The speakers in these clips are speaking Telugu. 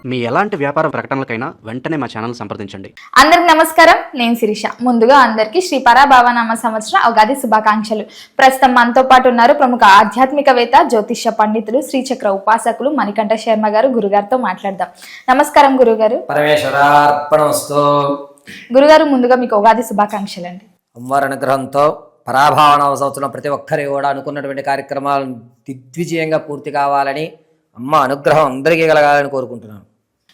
మీ ఎలాంటి వ్యాపార ప్రకటనలకైనా వెంటనే మా ఛానల్ సంప్రదించండి. అందరికి నమస్కారం, నేను శిరీష. ముందుగా అందరికీ శ్రీ పరాభావనామ సంవత్సర ఉగాది శుభాకాంక్షలు. ప్రస్తుతం మనతో పాటు ఉన్నారు ప్రముఖ ఆధ్యాత్మికవేత్త, జ్యోతిష్య పండితులు, శ్రీచక్ర ఉపాసకులు మణికంఠ శర్మ గారు. గురుగారితో మాట్లాడదాం. నమస్కారం గురుగారు. పరమేశ్వరార్పణమస్తు. గురుగారు, ముందుగా మీకు ఉగాది శుభాకాంక్షలు అండి. అమ్మవారి అనుగ్రహంతో పరాభావనామ సంవత్సరం ప్రతి ఒక్కరి కూడా అనుకున్నటువంటి కార్యక్రమాలు దిగ్విజయంగా పూర్తి కావాలని, అమ్మ అనుగ్రహం అందరికీ కలగాలని కోరుకుంటున్నాను.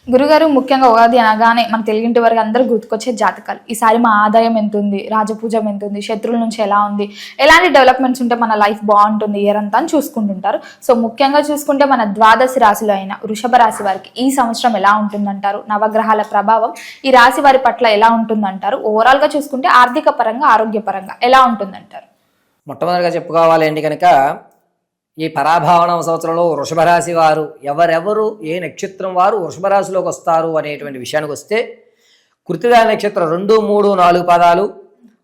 గురుగారు, ముఖ్యంగా ఉగాది అనగానే మన తెలుగింటి వరకు అందరూ గుర్తుకొచ్చే జాతకాలు. ఈసారి మా ఆదాయం ఎంత ఉంది, రాజపూజం ఎంత ఉంది, శత్రువుల నుంచి ఎలా ఉంది, ఎలాంటి డెవలప్మెంట్స్ ఉంటే మన లైఫ్ బాగుంటుంది ఇయర్ అంతా అని చూసుకుంటుంటారు. సో ముఖ్యంగా చూసుకుంటే మన ద్వాదశి రాశిలో అయిన వృషభ రాశి వారికి ఈ సంవత్సరం ఎలా ఉంటుందంటారు? నవగ్రహాల ప్రభావం ఈ రాశి వారి పట్ల ఎలా ఉంటుందంటారు? ఓవరాల్ గా చూసుకుంటే ఆర్థిక పరంగా, ఆరోగ్యపరంగా ఎలా ఉంటుందంటారు? మొట్టమొదటిగా చెప్పుకోవాలండి కనుక, ఈ పరాభావన సంవత్సరంలో వృషభ రాశి వారు ఎవరెవరు, ఏ నక్షత్రం వారు వృషభ రాశిలోకి వస్తారు అనేటువంటి విషయానికి వస్తే, కృతికా నక్షత్రం 2, 3, 4 పాదాలు,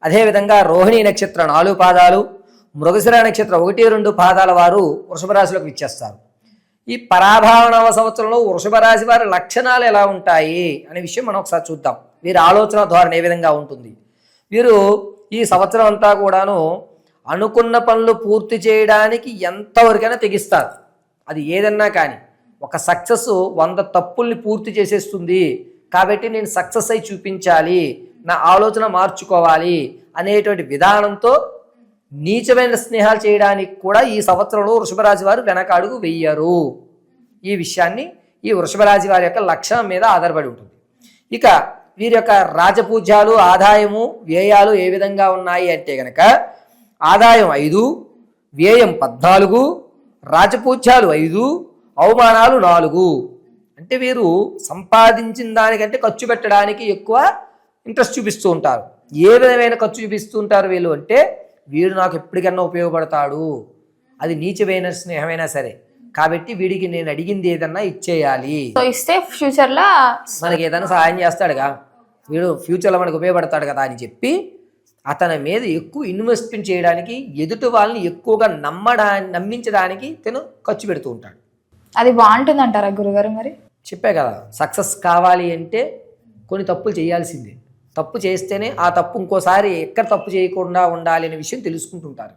అదేవిధంగా రోహిణి నక్షత్రం 4 పాదాలు, మృగశిర నక్షత్రం 1, 2 పాదాల వారు వృషభ రాశిలోకి విచ్చేస్తారు. ఈ పరాభావనవ సంవత్సరంలో వృషభ రాశి వారి లక్షణాలు ఎలా ఉంటాయి అనే విషయం మనం ఒకసారి చూద్దాం. వీరి ఆలోచన ధోరణి ఏ విధంగా ఉంటుంది. వీరు ఈ సంవత్సరం అంతా కూడాను అనుకున్న పనులు పూర్తి చేయడానికి ఎంతవరకైనా తెగిస్తారు. అది ఏదన్నా కానీ ఒక సక్సెస్ 100 తప్పుల్ని పూర్తి చేసేస్తుంది. కాబట్టి నేను సక్సెస్ అయి చూపించాలి, నా ఆలోచన మార్చుకోవాలి అనేటువంటి విధానంతో నీచమైన స్నేహాలు చేయడానికి కూడా ఈ సంవత్సరంలో వృషభరాశి వారు వెనకాడుగు వెయ్యరు. ఈ విషయాన్ని ఈ వృషభరాశి వారి యొక్క లక్షణం మీద ఆధారపడి ఉంటుంది. ఇక వీరి యొక్క రాజపూజ్యాలు, ఆదాయము, వ్యయాలు ఏ విధంగా ఉన్నాయి అంటే కనుక, ఆదాయం 5, వ్యయం 14, రాజపూజ్యాలు 5, అవమానాలు 4. అంటే వీరు సంపాదించిన దానికంటే ఖర్చు పెట్టడానికి ఎక్కువ ఇంట్రెస్ట్ చూపిస్తూ ఉంటారు. ఏ విధమైన ఖర్చు చూపిస్తూ ఉంటారు వీళ్ళు అంటే, వీడు నాకు ఎప్పటికన్నా ఉపయోగపడతాడు, అది నీచమైన స్నేహమైనా సరే, కాబట్టి వీడికి నేను అడిగింది ఏదన్నా ఇచ్చేయాలి, ఇస్తే ఫ్యూచర్ లో మనకి ఏదైనా సహాయం చేస్తాడుగా, వీడు ఫ్యూచర్లో మనకు ఉపయోగపడతాడు కదా అని చెప్పి అతని మీద ఎక్కువ ఇన్వెస్ట్మెంట్ చేయడానికి, ఎదుటి వాళ్ళని ఎక్కువగా నమ్మించడానికి తను ఖర్చు పెడుతూ ఉంటాడు. అది బాగుంటుంది అంటారా గురుగారు? మరి చెప్పే కదా, సక్సెస్ కావాలి అంటే కొన్ని తప్పులు చేయాల్సిందే. తప్పు చేస్తేనే ఆ తప్పు ఇంకోసారి ఎక్కడ తప్పు చేయకుండా ఉండాలి అనే విషయం తెలుసుకుంటుంటారు.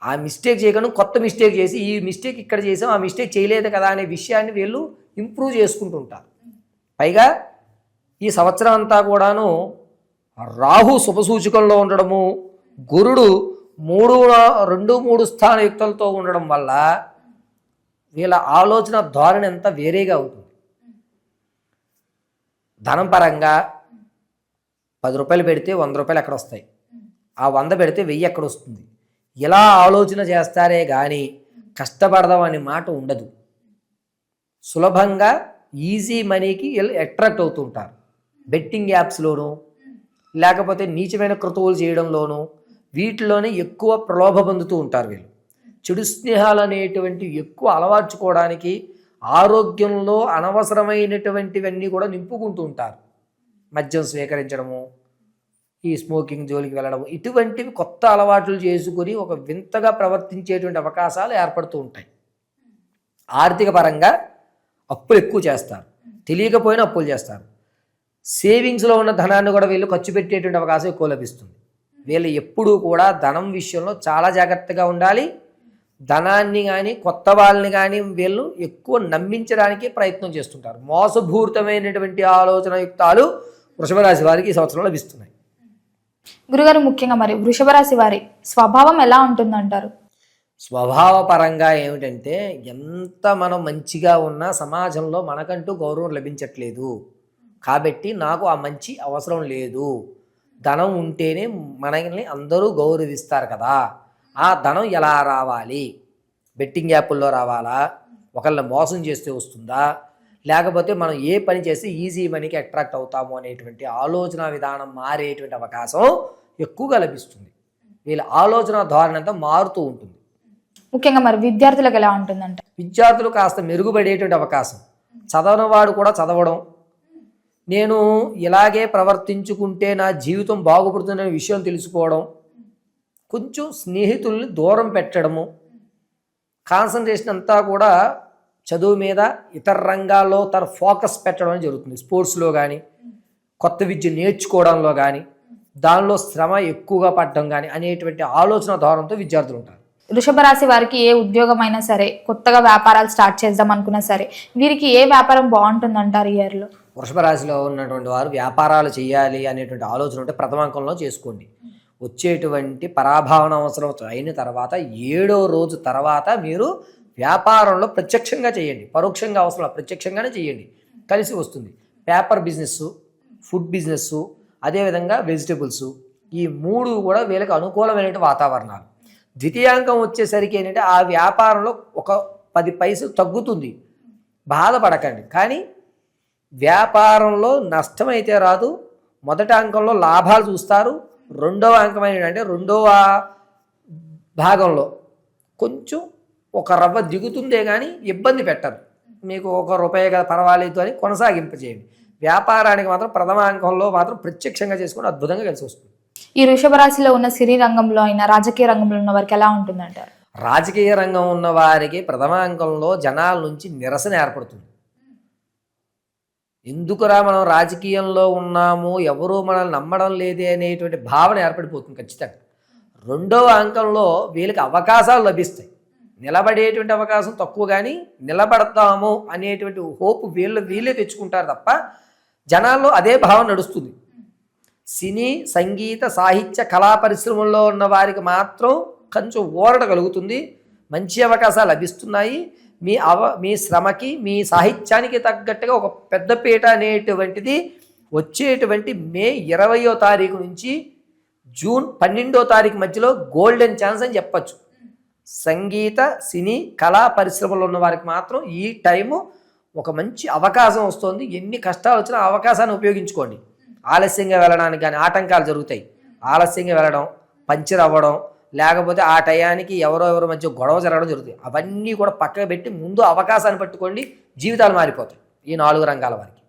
ఆ మిస్టేక్ చేయకుండా కొత్త మిస్టేక్ చేసి, ఈ మిస్టేక్ ఇక్కడ చేసాం, ఆ మిస్టేక్ చేయలేదు కదా అనే విషయాన్ని వీళ్ళు ఇంప్రూవ్ చేసుకుంటుంటారు. పైగా ఈ సంవత్సరం అంతా కూడాను రాహు శుభసూచకంలో ఉండడము, గురుడు 2, 3 స్థానయుక్తులతో ఉండడం వల్ల వీళ్ళ ఆలోచన ధోరణి అంతా వేరేగా ఉంటుంది. ధనం పరంగా 10 రూపాయలు పెడితే 100 రూపాయలు ఎక్కడ వస్తాయి, ఆ 100 పెడితే 1000 ఎక్కడ వస్తుంది, ఇలా ఆలోచన చేస్తారే కానీ కష్టపడదాం అనే మాట ఉండదు. సులభంగా ఈజీ మనీకి అట్రాక్ట్ అవుతూ ఉంటారు. బెట్టింగ్ యాప్స్లోనూ, లేకపోతే నీచమైన క్రతువులు చేయడంలోనూ, వీటిలోనే ఎక్కువ ప్రలోభ పొందుతూ ఉంటారు. వీళ్ళు చెడు స్నేహాలు అనేటువంటి ఎక్కువ అలవార్చుకోవడానికి, ఆరోగ్యంలో అనవసరమైనటువంటివన్నీ కూడా నింపుకుంటూ ఉంటారు. మద్యం స్వీకరించడము, ఈ స్మోకింగ్ జోలికి వెళ్ళడము, ఇటువంటివి కొత్త అలవాట్లు చేసుకొని ఒక వింతగా ప్రవర్తించేటువంటి అవకాశాలు ఏర్పడుతూ ఉంటాయి. ఆర్థిక పరంగా అప్పులు ఎక్కువ చేస్తారు, తెలియకపోయినా అప్పులు చేస్తారు. సేవింగ్స్లో ఉన్న ధనాన్ని కూడా వీళ్ళు ఖర్చు పెట్టేటువంటి అవకాశం ఎక్కువ లభిస్తుంది. వీళ్ళు ఎప్పుడూ కూడా ధనం విషయంలో చాలా జాగ్రత్తగా ఉండాలి. ధనాన్ని కానీ కొత్త వాళ్ళని కానీ వీళ్ళు ఎక్కువ నమ్మించడానికి ప్రయత్నం చేస్తుంటారు. మోసపూరితమైనటువంటి ఆలోచన యుక్తాలు వృషభ రాశి వారికి ఈ సంవత్సరంలో లభిస్తున్నాయి. గురుగారు, ముఖ్యంగా మరి వృషభ రాశి వారి స్వభావం ఎలా ఉంటుందంటారు? స్వభావ పరంగా ఏమిటంటే, ఎంత మనం మంచిగా ఉన్నా సమాజంలో మనకంటూ గౌరవం లభించట్లేదు, కాబట్టి నాకు ఆ మంచి అవసరం లేదు. ధనం ఉంటేనే మనల్ని అందరూ గౌరవిస్తారు కదా, ఆ ధనం ఎలా రావాలి? బెట్టింగ్ యాప్ల్లో రావాలా, ఒకళ్ళని మోసం చేస్తే వస్తుందా, లేకపోతే మనం ఏ పని చేస్తే ఈజీ మనీకి అట్రాక్ట్ అవుతాము అనేటువంటి ఆలోచన విధానం మారేటువంటి అవకాశం ఎక్కువగా లభిస్తుంది. వీళ్ళ ఆలోచన ధోరణి అంతా మారుతూ ఉంటుంది. ముఖ్యంగా మరి విద్యార్థులకు ఎలా ఉంటుందంట? విద్యార్థులు కాస్త మెరుగుపడేటువంటి అవకాశం, చదవనివాడు కూడా చదవడం, నేను ఇలాగే ప్రవర్తించుకుంటే నా జీవితం బాగుపడుతుందనే విషయం తెలుసుకోవడం, కొంచెం స్నేహితుల్ని దూరం పెట్టడము, కాన్సన్ట్రేషన్ అంతా కూడా చదువు మీద ఇతర రంగాల్లో తన ఫోకస్ పెట్టడం జరుగుతుంది. స్పోర్ట్స్లో కానీ, కొత్త విద్య నేర్చుకోవడంలో కానీ, దానిలో శ్రమ ఎక్కువగా పడడం కానీ అనేటువంటి ఆలోచన ధోరణితో విద్యార్థులు ఉంటారు. వృషభ రాశి వారికి ఏ ఉద్యోగం అయినా సరే, కొత్తగా వ్యాపారాలు స్టార్ట్ చేద్దాం అనుకున్నా సరే, వీరికి ఏ వ్యాపారం బాగుంటుంది అంటారు ఈ ఇయర్లో? వృషభ రాశిలో ఉన్నటువంటి వారు వ్యాపారాలు చేయాలి అనేటువంటి ఆలోచన ఉంటే ప్రథమాంకంలో చేసుకోండి. వచ్చేటువంటి పరాభావన అవసరం అయిన తర్వాత 7వ రోజు తర్వాత మీరు వ్యాపారంలో ప్రత్యక్షంగా చేయండి. పరోక్షంగా అవసరం ప్రత్యక్షంగానే చేయండి, కలిసి వస్తుంది. పేపర్ బిజినెస్, ఫుడ్ బిజినెస్, అదేవిధంగా వెజిటబుల్స్, ఈ 3 కూడా వీళ్ళకి అనుకూలమైన వాతావరణాలు. ద్వితీయాంకం వచ్చేసరికి ఏంటంటే ఆ వ్యాపారంలో ఒక 10 పైసలు తగ్గుతుంది, బాధపడకండి. కానీ వ్యాపారంలో నష్టమైతే రాదు. మొదటి అంకంలో లాభాలు చూస్తారు. రెండవ అంకం ఏంటంటే రెండవ భాగంలో కొంచెం ఒక రవ్వ దిగుతుందే కానీ ఇబ్బంది పెట్టరు. మీకు ₹1 కదా పర్వాలేదు అని కొనసాగింపజేయండి. వ్యాపారానికి మాత్రం ప్రథమ అంకంలో మాత్రం ప్రత్యక్షంగా చేసుకుని అద్భుతంగా కలిసి వస్తుంది. ఈ వృషభ రాశిలో ఉన్న సినీ రంగంలో అయినా, రాజకీయ రంగంలో ఉన్న వారికి ఎలా ఉంటుందంటారు? రాజకీయ రంగం ఉన్న వారికి ప్రథమ అంకంలో జనాల నుంచి నిరసన ఏర్పడుతుంది. ఎందుకురా మనం రాజకీయంలో ఉన్నాము, ఎవరూ మనల్ని నమ్మడం లేదే అనేటువంటి భావన ఏర్పడిపోతుంది ఖచ్చితంగా. రెండవ అంకంలో వీళ్ళకి అవకాశాలు లభిస్తాయి. నిలబడేటువంటి అవకాశం తక్కువ, కానీ నిలబడతాము అనేటువంటి హోప్ వీళ్ళే తెచ్చుకుంటారు తప్ప జనాల్లో అదే భావన నడుస్తుంది. సినీ, సంగీత, సాహిత్య, కళా పరిశ్రమల్లో ఉన్న వారికి మాత్రం కొంచెం ఊరట కలుగుతుంది. మంచి అవకాశాలు లభిస్తున్నాయి. మీ శ్రమకి, మీ సాహిత్యానికి తగ్గట్టుగా ఒక పెద్దపీట అనేటువంటిది వచ్చేటువంటి మే 20వ తారీఖు నుంచి జూన్ 12వ తారీఖు మధ్యలో గోల్డెన్ ఛాన్స్ అని చెప్పచ్చు. సంగీత, సినీ, కళా పరిశ్రమలో ఉన్న వారికి మాత్రం ఈ టైము ఒక మంచి అవకాశం వస్తుంది. ఎన్ని కష్టాలు వచ్చినా అవకాశాన్ని ఉపయోగించుకోండి. ఆలస్యంగా వెళ్ళడానికి కానీ ఆటంకాలు జరుగుతాయి. ఆలస్యంగా వెళ్ళడం, పంచర్ అవ్వడం, లేకపోతే ఆ టయానికి ఎవరో మధ్య గొడవ జరగడం జరుగుతాయి. అవన్నీ కూడా పక్కకు పెట్టి ముందు అవకాశాన్ని పట్టుకోండి. జీవితాలు మారిపోతాయి ఈ 4 రంగాల వారికి.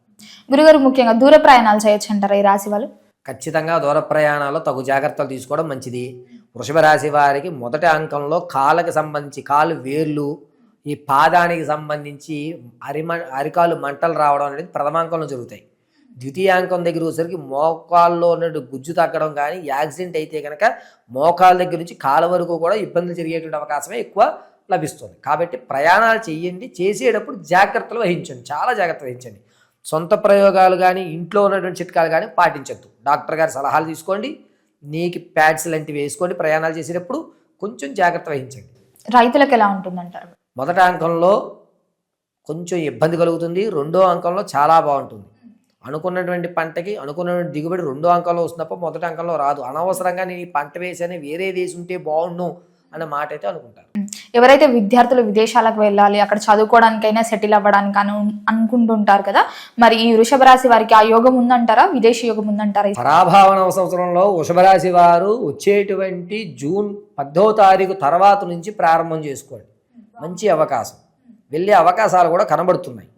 గురుగారు, ముఖ్యంగా దూర ప్రయాణాలు చేయొచ్చు అంటారా ఈ రాశి వాళ్ళు? ఖచ్చితంగా దూర ప్రయాణాల్లో తగు జాగ్రత్తలు తీసుకోవడం మంచిది. వృషభ రాశి వారికి మొదటి అంకంలో కాళ్ళకి సంబంధించి, కాలు వేర్లు, ఈ పాదానికి సంబంధించి అరికాలు మంటలు రావడం అనేది ప్రథమాంకంలో జరుగుతాయి. ద్వితీయాంకం దగ్గర వచ్చేసరికి మోకాల్లో ఉన్నట్టు గుజ్జు తగ్గడం కానీ, యాక్సిడెంట్ అయితే కనుక మోకాళ్ళ దగ్గర నుంచి కాళ్ళ వరకు కూడా ఇబ్బందులు జరిగేటువంటి అవకాశమే ఎక్కువ లభిస్తుంది. కాబట్టి ప్రయాణాలు చేయండి, చేసేటప్పుడు జాగ్రత్తలు వహించండి, చాలా జాగ్రత్తలు వహించండి. సొంత ప్రయోగాలు కానీ, ఇంట్లో ఉన్నటువంటి చిట్కాలు కానీ పాటించద్దు. డాక్టర్ గారి సలహాలు తీసుకోండి, నీకు ప్యాడ్స్ లాంటివి వేసుకోండి. ప్రయాణాలు చేసేటప్పుడు కొంచెం జాగ్రత్త వహించండి. రైతులకు ఎలా ఉంటుందంటారు? మొదటి అంకంలో కొంచెం ఇబ్బంది కలుగుతుంది. రెండో అంకంలో చాలా బాగుంటుంది. అనుకున్నటువంటి పంటకి అనుకున్నటువంటి దిగుబడి రెండో అంకంలో వస్తున్నప్పుడు మొదటి అంకంలో రాదు. అనవసరంగా నేను ఈ పంట వేసానే వేరే వేసి ఉంటే బాగుండు అన్న మాట అయితే అనుకుంటారు. ఎవరైతే విద్యార్థులు విదేశాలకు వెళ్ళాలి, అక్కడ చదువుకోవడానికైనా సెటిల్ అవ్వడానికి అనుకుంటుంటారు కదా, మరి ఈ వృషభ రాశి వారికి ఆ యోగం ఉందంటారా, విదేశీ యోగం ఉందంటారా? పరాభావన సంవత్సరంలో వృషభ రాశి వారు వచ్చేటువంటి జూన్ 10వ తారీఖు తర్వాత నుంచి ప్రారంభం చేసుకోండి. మంచి అవకాశం, వెళ్ళే అవకాశాలు కూడా కనబడుతున్నాయి.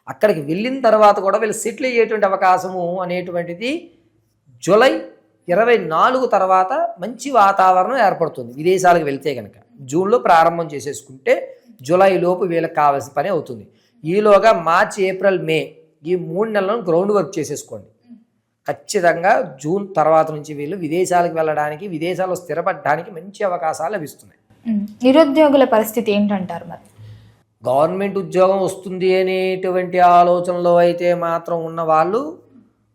అక్కడికి వెళ్ళిన తర్వాత కూడా వీళ్ళు సెటిల్ అయ్యేటువంటి అవకాశము అనేటువంటిది జూలై 24 తర్వాత మంచి వాతావరణం ఏర్పడుతుంది. విదేశాలకు వెళ్తే కనుక జూన్లో ప్రారంభం చేసేసుకుంటే జూలై లోపు వీళ్ళకి కావాల్సిన పని అవుతుంది. ఈలోగా మార్చి, ఏప్రిల్, మే ఈ 3 నెలలను గ్రౌండ్ వర్క్ చేసేసుకోండి. ఖచ్చితంగా జూన్ తర్వాత నుంచి వీళ్ళు విదేశాలకు వెళ్ళడానికి, విదేశాల్లో స్థిరపడడానికి మంచి అవకాశాలు లభిస్తున్నాయి. నిరుద్యోగుల పరిస్థితి ఏంటంటారు? మరి గవర్నమెంట్ ఉద్యోగం వస్తుంది అనేటువంటి ఆలోచనలో అయితే మాత్రం ఉన్న వాళ్ళు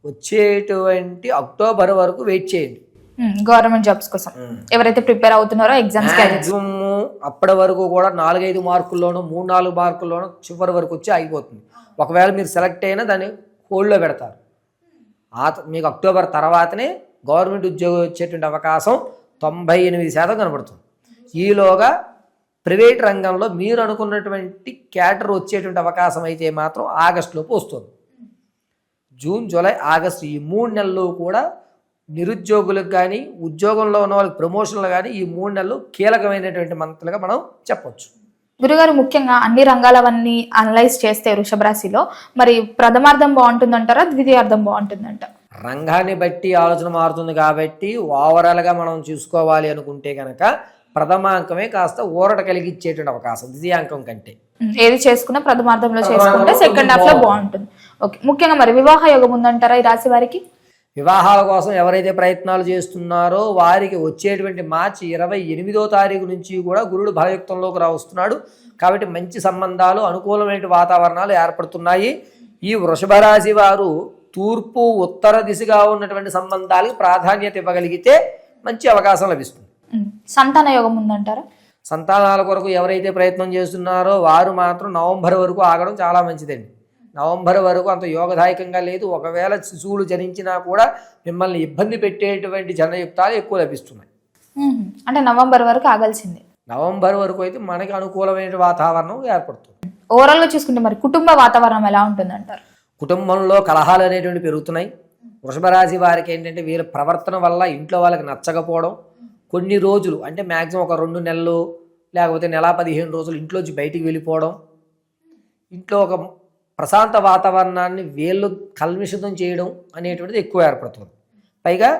వచ్చేటువంటి అక్టోబర్ వరకు వెయిట్ చేయండి. గవర్నమెంట్ జాబ్స్ కోసం ఎవరైతే ప్రిపేర్ అవుతున్నారో ఎగ్జామ్స్ అప్పటి వరకు కూడా 4-5 మార్కుల్లోనూ 3-4 మార్కుల్లోనూ చివరి వరకు వచ్చి ఆగిపోతుంది. ఒకవేళ మీరు సెలెక్ట్ అయినా దాన్ని హోల్డ్లో పెడతారు. మీకు అక్టోబర్ తర్వాతనే గవర్నమెంట్ ఉద్యోగం వచ్చేటువంటి అవకాశం 98% కనబడుతుంది. ఈలోగా ప్రైవేట్ రంగంలో మీరు అనుకున్నటువంటి క్యాడర్ వచ్చేటువంటి అవకాశం అయితే మాత్రం ఆగస్టులోపు వస్తుంది. జూన్, జూలై, ఆగస్టు ఈ 3 నెలలు కూడా నిరుద్యోగులకు కానీ, ఉద్యోగంలో ఉన్న వాళ్ళకి ప్రమోషన్లు కానీ ఈ 3 నెలలు కీలకమైనటువంటి మంత్లుగా మనం చెప్పొచ్చు. గురుగారు, ముఖ్యంగా అన్ని రంగాలవన్నీ అనలైజ్ చేస్తే వృషభ రాశిలో మరి ప్రథమార్థం బాగుంటుందంటారా, ద్వితీయార్థం బాగుంటుందంట? రంగాన్ని బట్టి ఆలోచన మారుతుంది కాబట్టి ఓవరాల్గా మనం చూసుకోవాలి అనుకుంటే కనుక ప్రథమాంకమే కాస్త ఊరట కలిగించేటువంటి అవకాశం ద్వితీయాంకం కంటే. ఏది చేసుకున్నా ప్రథమార్థంలో చేసుకుంటే సెకండ్ హాఫ్ లో బాగుంటుంది. ఓకే, ముఖ్యంగా మరి వివాహ యోగం ఉందంటారా ఈ రాశి వారికి? వివాహాల కోసం ఎవరైతే ప్రయత్నాలు చేస్తున్నారో వారికి వచ్చేటువంటి మార్చి 28వ తారీఖు నుంచి కూడా గురుడు బలయుక్తంలోకి వస్తున్నాడు. కాబట్టి మంచి సంబంధాలు, అనుకూలమైన వాతావరణాలు ఏర్పడుతున్నాయి. ఈ వృషభ రాశి వారు తూర్పు ఉత్తర దిశగా ఉన్నటువంటి సంబంధాలకు ప్రాధాన్యత ఇవ్వగలిగితే మంచి అవకాశం లభిస్తుంది. సంతాన యోగం ఉందంటారా? సంతానాల కొరకు ఎవరైతే ప్రయత్నం చేస్తున్నారో వారు మాత్రం నవంబర్ వరకు ఆగడం చాలా మంచిదండి. నవంబర్ వరకు అంత యోగదాయకంగా లేదు. ఒకవేళ శిశువులు జనించినా కూడా మిమ్మల్ని ఇబ్బంది పెట్టేటువంటి జనయుక్తాలు ఎక్కువ లభిస్తున్నాయి. అంటే నవంబర్ వరకు ఆగాల్సిందే. నవంబర్ వరకు అయితే మనకి అనుకూలమైన వాతావరణం ఏర్పడుతుంది. ఓవరాల్ గా చూసుకుంటే మరి కుటుంబ వాతావరణం ఎలా ఉంటుంది అంటారు? కుటుంబంలో కలహాలు అనేటువంటి పెరుగుతున్నాయి. వృషభ రాశి వారికి ఏంటంటే వీళ్ళ ప్రవర్తన వల్ల ఇంట్లో వాళ్ళకి నచ్చకపోవడం, కొన్ని రోజులు అంటే మ్యాక్సిమం ఒక 2 నెలలు లేకపోతే నెల 15 రోజులు ఇంట్లోంచి బయటికి వెళ్ళిపోవడం, ఇంట్లో ఒక ప్రశాంత వాతావరణాన్ని వీళ్ళు కల్మిషితం చేయడం అనేటువంటిది ఎక్కువ ఏర్పడుతుంది. పైగా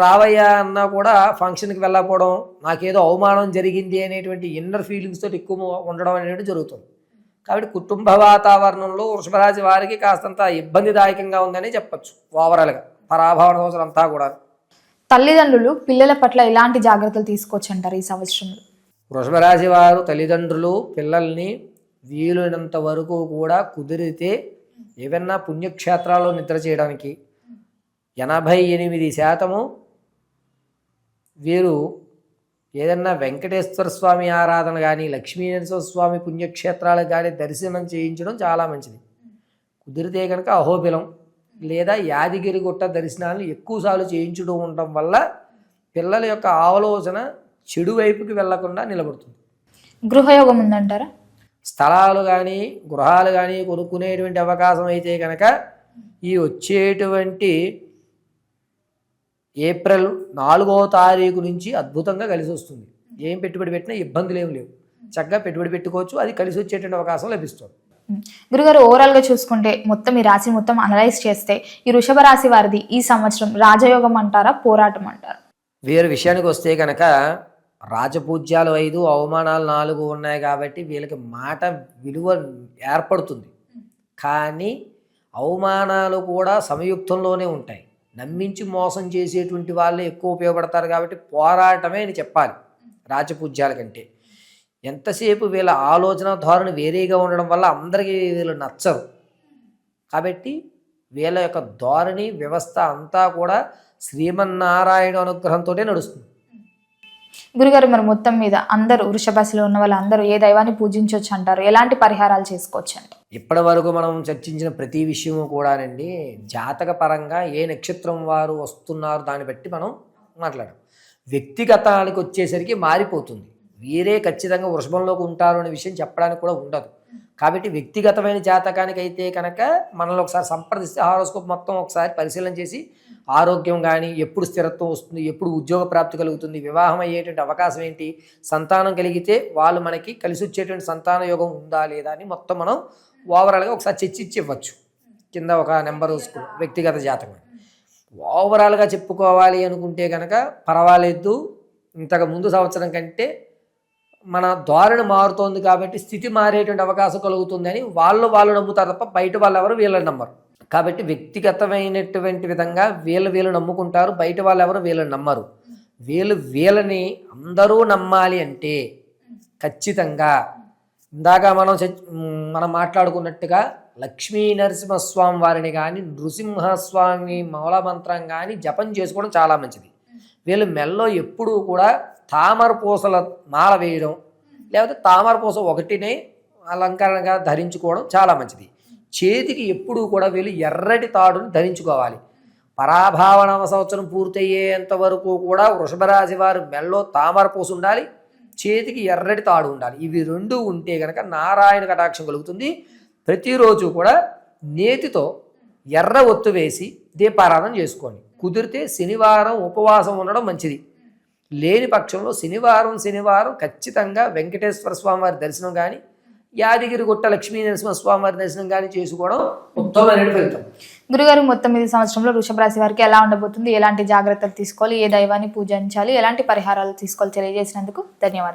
రావయ్య అన్నా కూడా ఫంక్షన్కి వెళ్ళకపోవడం, నాకేదో అవమానం జరిగింది అనేటువంటి ఇన్నర్ ఫీలింగ్స్ తోటి ఎక్కువ ఉండడం అనేటువంటి జరుగుతుంది. కాబట్టి కుటుంబ వాతావరణంలో వృషభరాశి వారికి కాస్తంత ఇబ్బందిదాయకంగా ఉందని చెప్పచ్చు. ఓవరాల్గా పరాభవన సంవత్సరం అంతా కూడా. తల్లిదండ్రులు పిల్లల పట్ల ఎలాంటి జాగ్రత్తలు తీసుకోవచ్చు అంటారు ఈ సంవత్సరంలో? వృషభరాశి వారు తల్లిదండ్రులు పిల్లల్ని వీలైనంత వరకు కూడా కుదిరితే ఏవన్నా పుణ్యక్షేత్రాల్లో నిద్ర చేయడానికి 88% వీరు ఏదన్నా వెంకటేశ్వర స్వామి ఆరాధన కానీ లక్ష్మీనరసింహ స్వామి పుణ్యక్షేత్రాలకు కానీ దర్శనం చేయించడం చాలా మంచిది. కుదిరితే కనుక అహోబిలం లేదా యాదగిరిగుట్ట దర్శనాలను ఎక్కువసార్లు చేయించడం ఉండటం వల్ల పిల్లల యొక్క ఆలోచన చెడు వైపుకి వెళ్లకుండా నిలబడుతుంది. గృహయోగం ఉందంటారా? స్థలాలు కానీ గృహాలు కానీ కొనుక్కునేటువంటి అవకాశం అయితే కనుక ఈ వచ్చేటువంటి ఏప్రిల్ 4వ తారీఖు నుంచి అద్భుతంగా కలిసి వస్తుంది. ఏం పెట్టుబడి పెట్టినా ఇబ్బందులు ఏమి లేవు, చక్కగా పెట్టుబడి పెట్టుకోవచ్చు. అది కలిసి వచ్చేటువంటి అవకాశం లభిస్తుంది. గురుగారు, ఓవరాల్ గా చూసుకుంటే మొత్తం ఈ రాశి మొత్తం అనలైజ్ చేస్తే ఈ వృషభ రాశి వారిది ఈ సంవత్సరం రాజయోగం అంటారా, పోరాటం అంటారా? వీరి విషయానికి వస్తే కనుక రాజపూజ్యాలు 5, అవమానాలు 4 ఉన్నాయి. కాబట్టి వీళ్ళకి మాట విలువ ఏర్పడుతుంది. కానీ అవమానాలు కూడా సమయుక్తంలోనే ఉంటాయి. నమ్మించి మోసం చేసేటువంటి వాళ్ళే ఎక్కువ ఉపయోగపడతారు. కాబట్టి పోరాటమే అని చెప్పాలి రాజపూజ్యాల కంటే. ఎంతసేపు వీళ్ళ ఆలోచన ధోరణి వేరేగా ఉండడం వల్ల అందరికీ వీళ్ళు నచ్చరు. కాబట్టి వీళ్ళ యొక్క ధోరణి వ్యవస్థ అంతా కూడా శ్రీమన్నారాయణ అనుగ్రహంతో నడుస్తుంది. గురుగారు, మరి మొత్తం మీద అందరూ వృషభరాశిలో ఉన్న వాళ్ళందరూ ఏ దైవాన్ని పూజించవచ్చు అంటారు? ఎలాంటి పరిహారాలు చేసుకోవచ్చు అంటారు? ఇప్పటి వరకు మనం చర్చించిన ప్రతి విషయము కూడానండి జాతక పరంగా ఏ నక్షత్రం వారు వస్తున్నారు దాన్ని బట్టి మనం మాట్లాడాం. వ్యక్తిగతానికి వచ్చేసరికి మారిపోతుంది. వీరే ఖచ్చితంగా వృషభంలోకి ఉంటారు అనే విషయం చెప్పడానికి కూడా ఉండదు. కాబట్టి వ్యక్తిగతమైన జాతకానికి అయితే కనుక మనల్ని ఒకసారి సంప్రదిస్తే హారోస్కోప్ మొత్తం ఒకసారి పరిశీలన చేసి ఆరోగ్యం కానీ, ఎప్పుడు స్థిరత్వం వస్తుంది, ఎప్పుడు ఉద్యోగ ప్రాప్తి కలుగుతుంది, వివాహం అయ్యేటువంటి అవకాశం ఏంటి, సంతానం కలిగితే వాళ్ళు మనకి కలిసి వచ్చేటువంటి సంతాన యోగం ఉందా లేదా అని మొత్తం మనం ఓవరాల్గా ఒకసారి చర్చించి ఇవ్వచ్చు. కింద ఒక నెంబర్ వేసుకుని వ్యక్తిగత జాతకం ఓవరాల్గా చెప్పుకోవాలి అనుకుంటే కనుక పర్వాలేదు. ఇంతకు ముందు సంవత్సరం కంటే మన ధోరణి మారుతోంది కాబట్టి స్థితి మారేటువంటి అవకాశం కలుగుతుందని వాళ్ళు నమ్ముతారు తప్ప బయట వాళ్ళు ఎవరు వీళ్ళని నమ్మరు. కాబట్టి వ్యక్తిగతమైనటువంటి విధంగా వీళ్ళు నమ్ముకుంటారు, బయట వాళ్ళు ఎవరు వీళ్ళని నమ్మరు. వీళ్ళని అందరూ నమ్మాలి అంటే ఖచ్చితంగా ఇందాక మనం మాట్లాడుకున్నట్టుగా లక్ష్మీ నరసింహస్వామి వారిని కానీ నృసింహస్వామి మూలమంత్రం కానీ జపం చేసుకోవడం చాలా మంచిది. వీళ్ళు మెల్లో ఎప్పుడూ కూడా తామర పూసల మాల వేయడం లేకపోతే తామర పూస ఒకటినే అలంకరణగా ధరించుకోవడం చాలా మంచిది. చేతికి ఎప్పుడూ కూడా వీళ్ళు ఎర్రటి తాడుని ధరించుకోవాలి. పరాభావన సంవత్సరం పూర్తయ్యేంత వరకు కూడా వృషభరాశి వారు మెల్లో తామర పూస ఉండాలి, చేతికి ఎర్రటి తాడు ఉండాలి. ఇవి 2 ఉంటే కనుక నారాయణ కటాక్షం కలుగుతుంది. ప్రతిరోజు కూడా నేతితో ఎర్ర ఒత్తు వేసి దీపారాధన చేసుకోండి. కుదిరితే శనివారం ఉపవాసం ఉండడం మంచిది. లేని పక్షంలో శనివారం ఖచ్చితంగా వెంకటేశ్వర స్వామి వారి దర్శనం కానీ యాదగిరిగుట్ట లక్ష్మీ నరసింహ స్వామి వారి దర్శనం కానీ చేసుకోవడం ఉత్తమమైన ఫలితం. గురుగారు, మొత్తం ఈ సంవత్సరంలో వృషభ రాశి వారికి ఎలా ఉండబోతుంది, ఎలాంటి జాగ్రత్తలు తీసుకోవాలి, ఏ దైవాన్ని పూజించాలి, ఎలాంటి పరిహారాలు తీసుకోవాలి తెలియజేసినందుకు ధన్యవాదాలు.